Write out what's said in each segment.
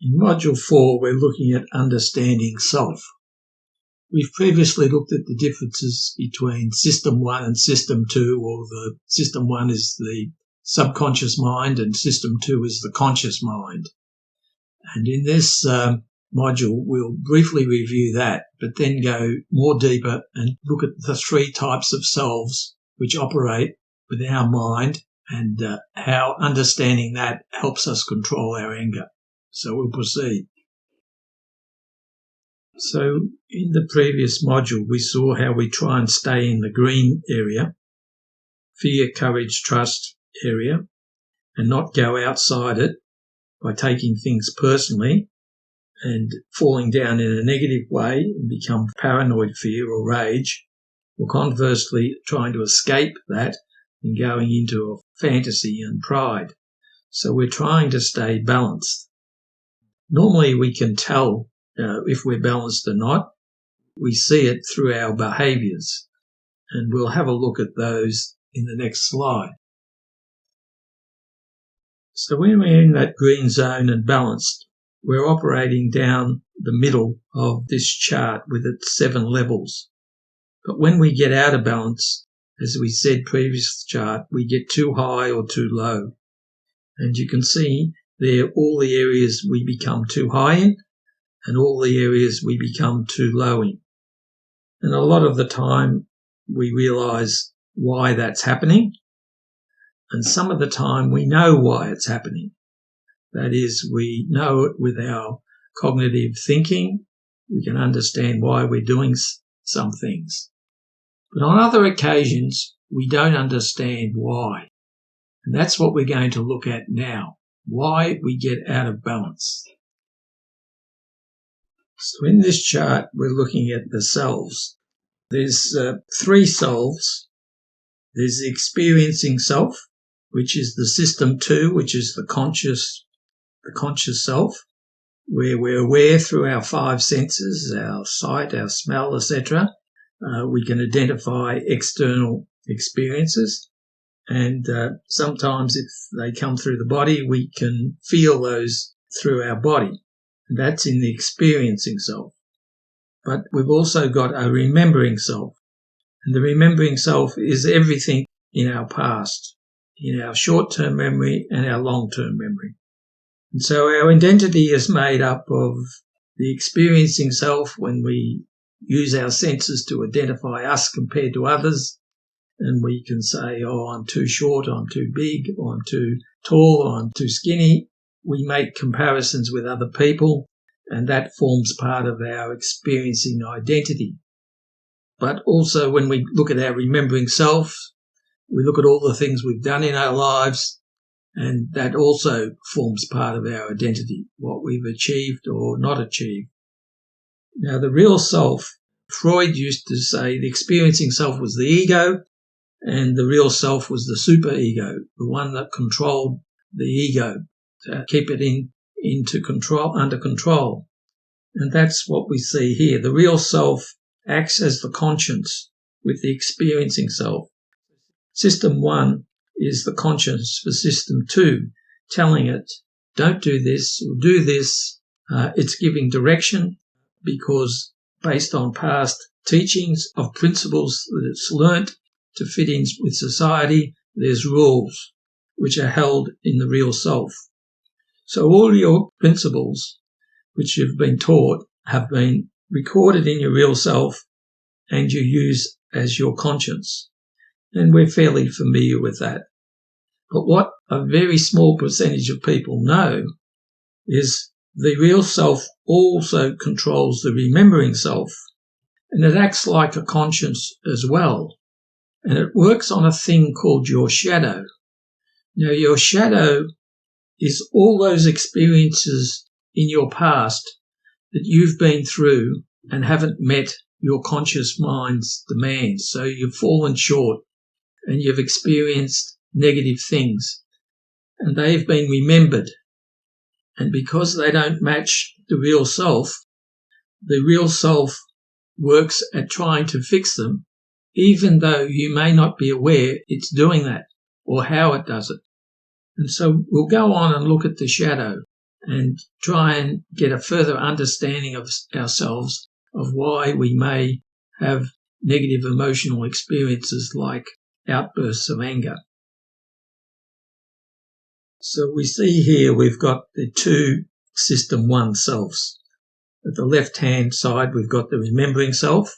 In Module 4, we're looking at understanding self. We've previously looked at the differences between System 1 and System 2, or the System 1 is the subconscious mind and System 2 is the conscious mind. And in this module, we'll briefly review that, but then go more deeper and look at the three types of selves which operate within our mind and how understanding that helps us control our anger. So we'll proceed. So in the previous module, we saw how we try and stay in the green area, fear, courage, trust area, and not go outside it by taking things personally and falling down in a negative way and become paranoid fear or rage, or conversely trying to escape that and going into a fantasy and pride. So we're trying to stay balanced. Normally we can tell if we're balanced or not. We see it through our behaviours, and we'll have a look at those in the next slide. So when we're in that green zone and balanced, we're operating down the middle of this chart with its 7 levels. But when we get out of balance, as we said previous chart, we get too high or too low. And you can see there all the areas we become too high in and all the areas we become too low in. And a lot of the time we realise why that's happening, and some of the time we know why it's happening. That is, we know it with our cognitive thinking. We can understand why we're doing some things. But on other occasions, we don't understand why. And that's what we're going to look at now, why we get out of balance. So in this chart, we're looking at the selves. There's 3 selves. There's the experiencing self, which is the System 2, which is the conscious self, where we're aware through our 5 senses, our sight, our smell, etc. We can identify external experiences, and sometimes if they come through the body, we can feel those through our body. And that's in the experiencing self. But we've also got a remembering self. And the remembering self is everything in our past, in our short-term memory and our long-term memory. And so our identity is made up of the experiencing self when we use our senses to identify us compared to others. And we can say, oh, I'm too short, I'm too big, or I'm too tall, or I'm too skinny. We make comparisons with other people, and that forms part of our experiencing identity. But also when we look at our remembering self, we look at all the things we've done in our lives, and that also forms part of our identity, what we've achieved or not achieved. Now, the real self, Freud used to say the experiencing self was the ego, and the real self was the superego, the one that controlled the ego, to keep it under control. And that's what we see here. The real self acts as the conscience with the experiencing self. System 1 is the conscience for System 2, telling it, don't do this or do this. It's giving direction because based on past teachings of principles that it's learnt to fit in with society, there's rules which are held in the real self. So all your principles which you've been taught have been recorded in your real self and you use as your conscience. And we're fairly familiar with that. But what a very small percentage of people know is the real self also controls the remembering self, and it acts like a conscience as well. And it works on a thing called your shadow. Now, your shadow is all those experiences in your past that you've been through and haven't met your conscious mind's demands. So you've fallen short and you've experienced negative things and they've been remembered. And because they don't match the real self works at trying to fix them, even though you may not be aware it's doing that or how it does it. And so we'll go on and look at the shadow. and try and get a further understanding of ourselves, of why we may have negative emotional experiences like outbursts of anger. So we see here we've got the two system one selves. At the left-hand side, we've got the remembering self,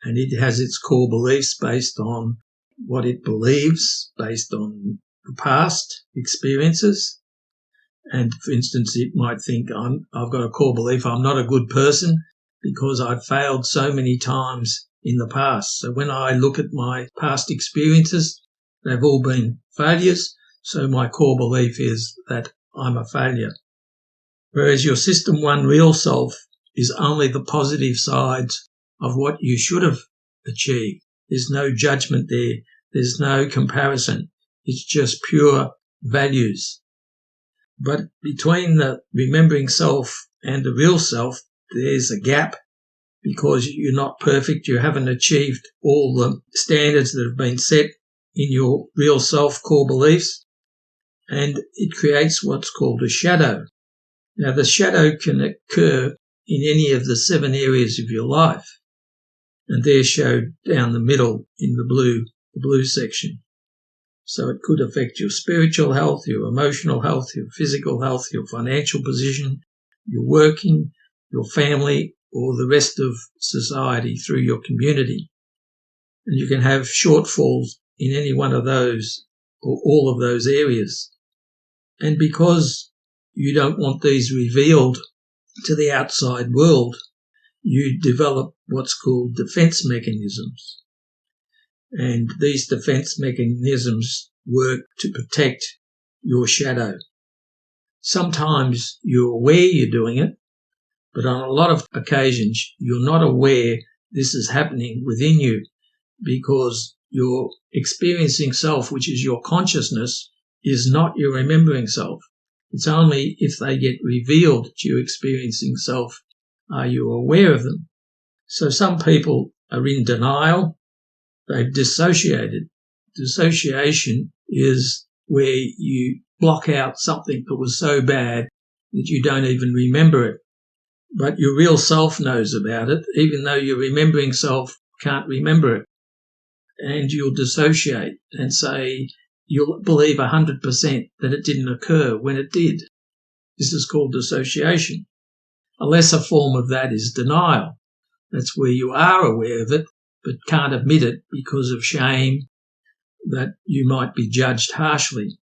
and it has its core beliefs based on what it believes, based on the past experiences. And for instance, it might think, I've got a core belief I'm not a good person because I've failed so many times in the past. So when I look at my past experiences, they've all been failures. So my core belief is that I'm a failure. Whereas your system one real self is only the positive sides of what you should have achieved. There's no judgment there. There's no comparison. It's just pure values. But between the remembering self and the real self, there's a gap because you're not perfect. You haven't achieved all the standards that have been set in your real self core beliefs. And it creates what's called a shadow. Now, the shadow can occur in any of the 7 areas of your life, and they're showed down the middle in the blue section. So it could affect your spiritual health, your emotional health, your physical health, your financial position, your working, your family, or the rest of society through your community. And you can have shortfalls in any one of those or all of those areas. And because you don't want these revealed to the outside world, you develop what's called defense mechanisms. And these defense mechanisms work to protect your shadow. Sometimes you're aware you're doing it, but on a lot of occasions you're not aware this is happening within you because your experiencing self, which is your consciousness, is not your remembering self. It's only if they get revealed to your experiencing self are you aware of them. So some people are in denial. They've dissociated. Dissociation is where you block out something that was so bad that you don't even remember it. But your real self knows about it, even though your remembering self can't remember it. And you'll dissociate and say you'll believe 100% that it didn't occur when it did. This is called dissociation. A lesser form of that is denial. That's where you are aware of it but can't admit it because of shame that you might be judged harshly.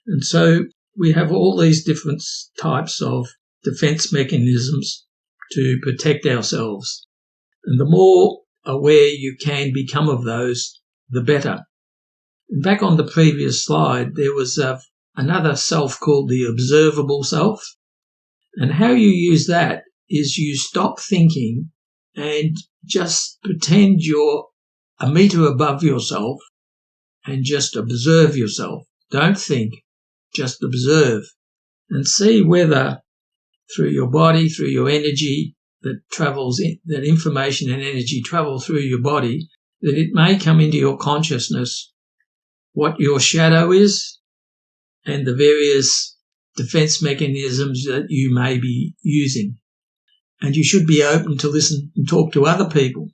And so we have all these different types of defense mechanisms to protect ourselves. And the more aware you can become of those, the better. And back on the previous slide, there was another self called the observable self. And how you use that is you stop thinking and just pretend you're a metre above yourself and just observe yourself. Don't think, just observe and see whether through your body, through your energy that travels in, that information and energy travel through your body, that it may come into your consciousness what your shadow is and the various defense mechanisms that you may be using. And you should be open to listen and talk to other people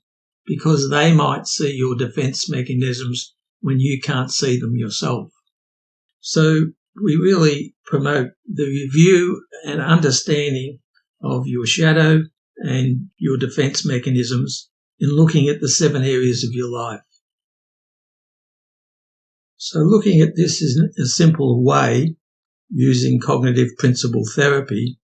because they might see your defense mechanisms when you can't see them yourself. So we really promote the review and understanding of your shadow and your defense mechanisms in looking at the 7 areas of your life. So looking at this in a simple way, using cognitive principle therapy,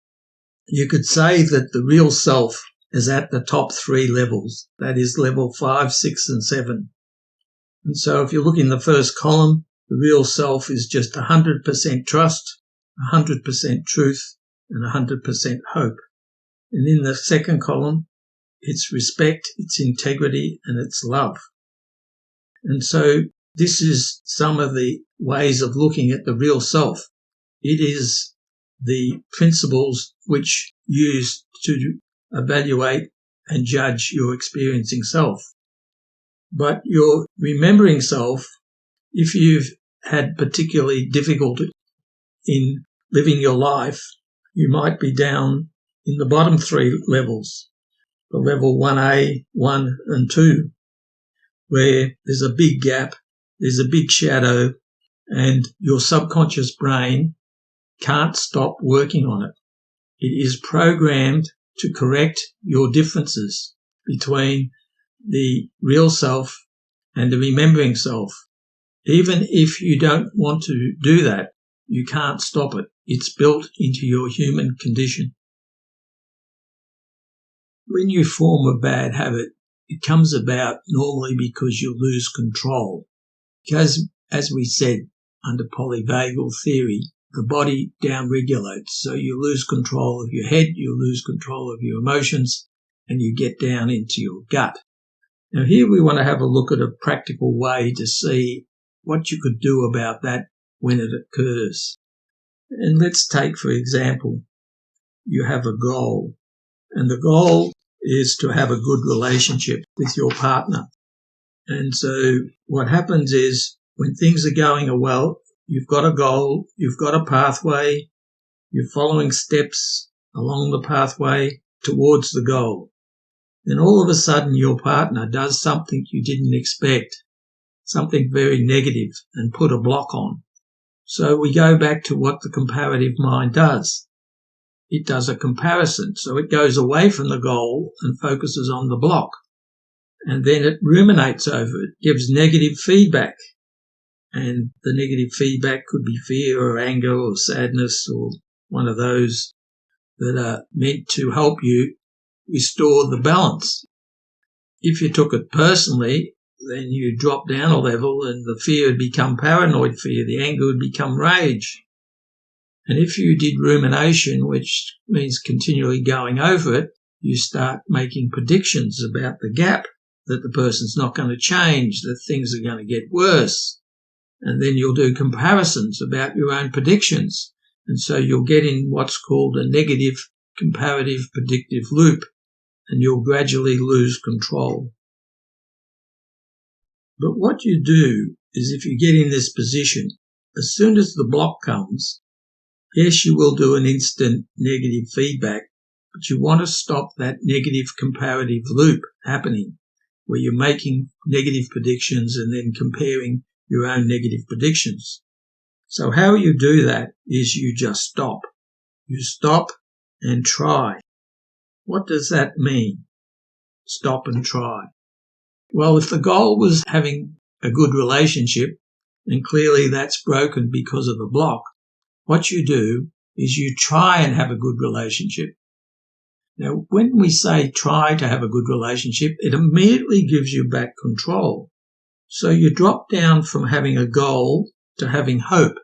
you could say that the real self is at the top 3 levels. That is level 5, 6 and 7. And so if you look in the first column, the real self is just 100% trust, 100% truth and 100% hope. And in the second column, it's respect, it's integrity and it's love. And so this is some of the ways of looking at the real self. It is the principles which use to evaluate and judge your experiencing self. But your remembering self, if you've had particularly difficulty in living your life you might be down in the bottom three levels, the level 1A, 1 and 2, where there's a big gap, there's a big shadow, and your subconscious brain can't stop working on it. It is programmed to correct your differences between the real self and the remembering self. Even if you don't want to do that, you can't stop it. It's built into your human condition. When you form a bad habit, it comes about normally because you lose control. Because, as we said, under polyvagal theory, the body downregulates. So you lose control of your head, you lose control of your emotions, and you get down into your gut. Now here we want to have a look at a practical way to see what you could do about that when it occurs. And let's take, for example, you have a goal, and the goal is to have a good relationship with your partner. And so what happens is when things are going well, you've got a goal, you've got a pathway, you're following steps along the pathway towards the goal. Then all of a sudden your partner does something you didn't expect, something very negative, and put a block on. So we go back to what the comparative mind does. It does a comparison. So it goes away from the goal and focuses on the block. And then it ruminates over it, gives negative feedback. And the negative feedback could be fear or anger or sadness or one of those that are meant to help you restore the balance. If you took it personally, then you drop down a level and the fear would become paranoid fear, the anger would become rage. And if you did rumination, which means continually going over it, you start making predictions about the gap, that the person's not going to change, that things are going to get worse. And then you'll do comparisons about your own predictions. And so you'll get in what's called a negative comparative predictive loop, and you'll gradually lose control. But what you do is if you get in this position, as soon as the block comes, yes, you will do an instant negative feedback, but you want to stop that negative comparative loop happening where you're making negative predictions and then comparing your own negative predictions. So how you do that is you just stop. You stop and try. What does that mean? Stop and try. Well, if the goal was having a good relationship, and clearly that's broken because of the block, what you do is you try and have a good relationship. Now, when we say try to have a good relationship, it immediately gives you back control. So you drop down from having a goal to having hope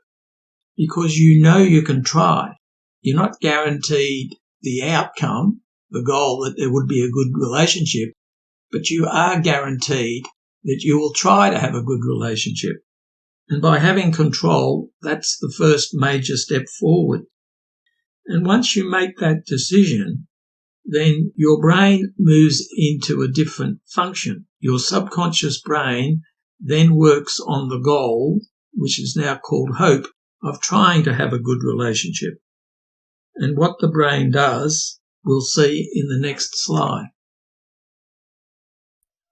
because you know you can try. You're not guaranteed the outcome, the goal that there would be a good relationship, but you are guaranteed that you will try to have a good relationship. And by having control, that's the first major step forward. And once you make that decision, then your brain moves into a different function. Your subconscious brain then works on the goal, which is now called hope, of trying to have a good relationship. And what the brain does, we'll see in the next slide.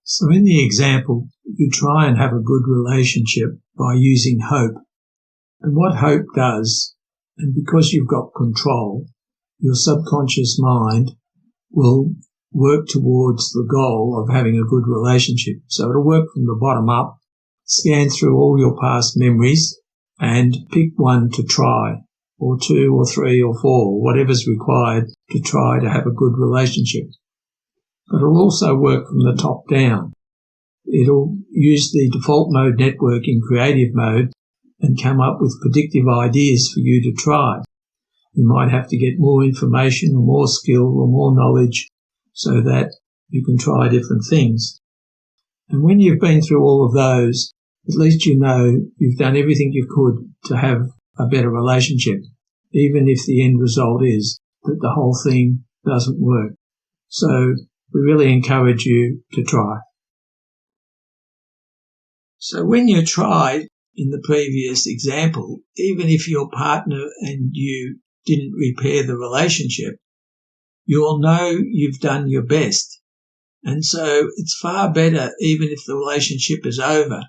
So in the example, you try and have a good relationship by using hope. And what hope does, and because you've got control, your subconscious mind will work towards the goal of having a good relationship. So it'll work from the bottom up, scan through all your past memories and pick one to try, or two or three or four, whatever's required to try to have a good relationship. But it'll also work from the top down. It'll use the default mode network in creative mode and come up with predictive ideas for you to try. You might have to get more information or more skill or more knowledge so that you can try different things. And when you've been through all of those, at least you know you've done everything you could to have a better relationship, even if the end result is that the whole thing doesn't work. So we really encourage you to try. So when you tried in the previous example, even if your partner and you didn't repair the relationship, you'll know you've done your best. And so it's far better, even if the relationship is over,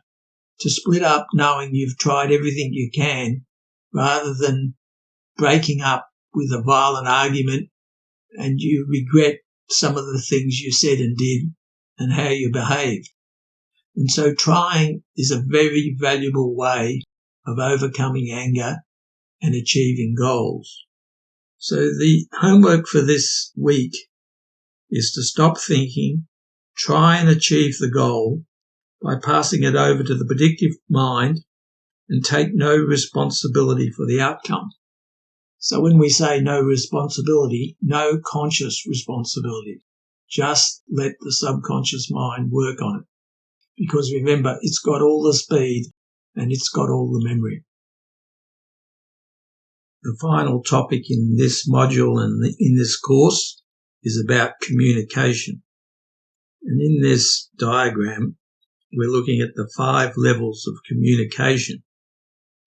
to split up knowing you've tried everything you can rather than breaking up with a violent argument and you regret some of the things you said and did and how you behaved. And so trying is a very valuable way of overcoming anger and achieving goals. So the homework for this week is to stop thinking, try and achieve the goal by passing it over to the predictive mind and take no responsibility for the outcome. So when we say no responsibility, no conscious responsibility. Just let the subconscious mind work on it. Because remember, it's got all the speed and it's got all the memory. The final topic in this module and in this course is about communication. And in this diagram, we're looking at the 5 levels of communication.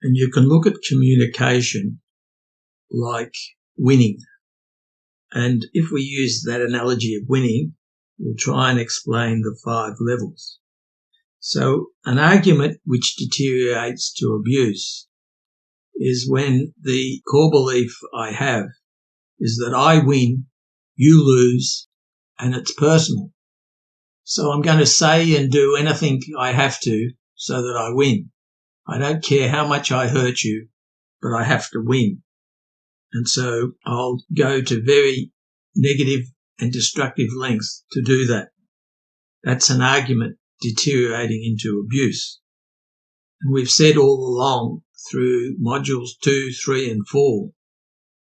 And you can look at communication like winning. And if we use that analogy of winning, we'll try and explain the 5 levels. So an argument which deteriorates to abuse is when the core belief I have is that I win, you lose, and it's personal. So I'm going to say and do anything I have to so that I win. I don't care how much I hurt you, but I have to win. And so I'll go to very negative and destructive lengths to do that. That's an argument deteriorating into abuse. And we've said all along through modules 2, 3 and 4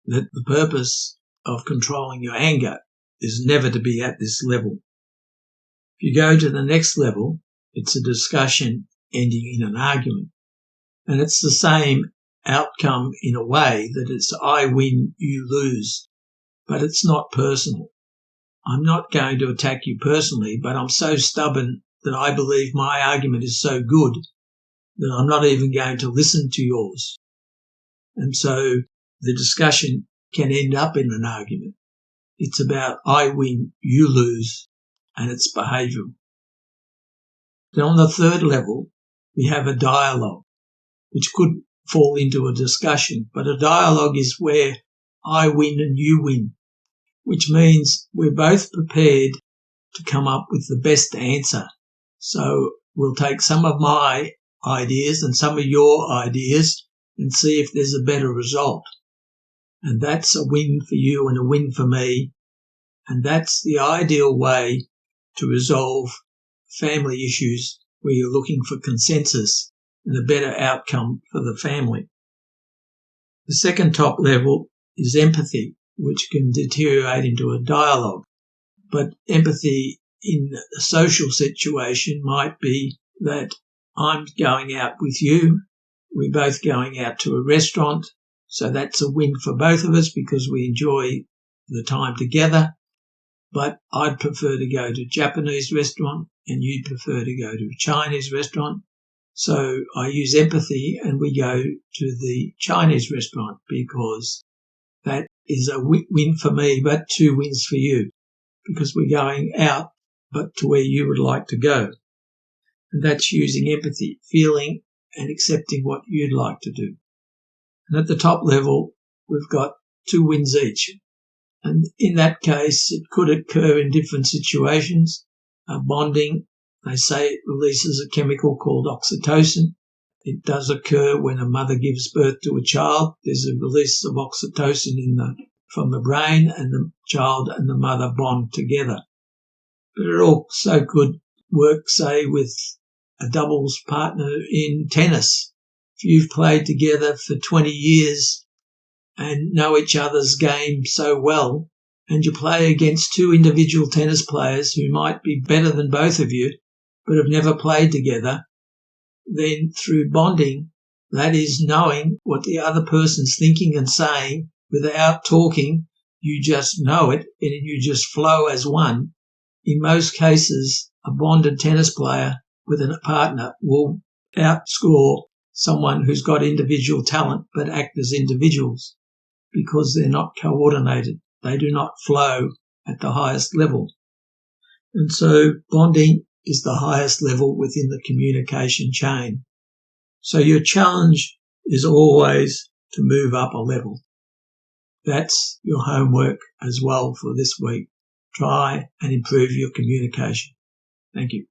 that the purpose of controlling your anger is never to be at this level. If you go to the next level, it's a discussion ending in an argument. And it's the same outcome in a way that it's I win, you lose, but it's not personal. I'm not going to attack you personally, but I'm so stubborn that I believe my argument is so good that I'm not even going to listen to yours. And so the discussion can end up in an argument. It's about I win, you lose, and it's behavioural. Then on the third level, we have a dialogue, which could fall into a discussion, but a dialogue is where I win and you win, which means we're both prepared to come up with the best answer. So we'll take some of my ideas and some of your ideas and see if there's a better result. And that's a win for you and a win for me. And that's the ideal way to resolve family issues where you're looking for consensus and a better outcome for the family. The second top level is empathy, which can deteriorate into a dialogue. But empathy in a social situation might be that I'm going out with you, we're both going out to a restaurant, so that's a win for both of us because we enjoy the time together. But I'd prefer to go to a Japanese restaurant and you'd prefer to go to a Chinese restaurant. So I use empathy and we go to the Chinese restaurant because that is a win for me, but 2 wins for you because we're going out, but to where you would like to go. And that's using empathy, feeling and accepting what you'd like to do. And at the top level, we've got 2 wins each. And in that case, it could occur in different situations. Bonding, they say it releases a chemical called oxytocin. It does occur when a mother gives birth to a child. There's a release of oxytocin from the brain and the child and the mother bond together. But it also could work, say, with a doubles partner in tennis. If you've played together for 20 years and know each other's game so well, and you play against 2 individual tennis players who might be better than both of you, but have never played together, then through bonding, that is knowing what the other person's thinking and saying without talking, you just know it and you just flow as one. In most cases, a bonded tennis player with a partner will outscore someone who's got individual talent but act as individuals, because they're not coordinated. They do not flow at the highest level. And so bonding is the highest level within the communication chain. So your challenge is always to move up a level. That's your homework as well for this week. Try and improve your communication. Thank you.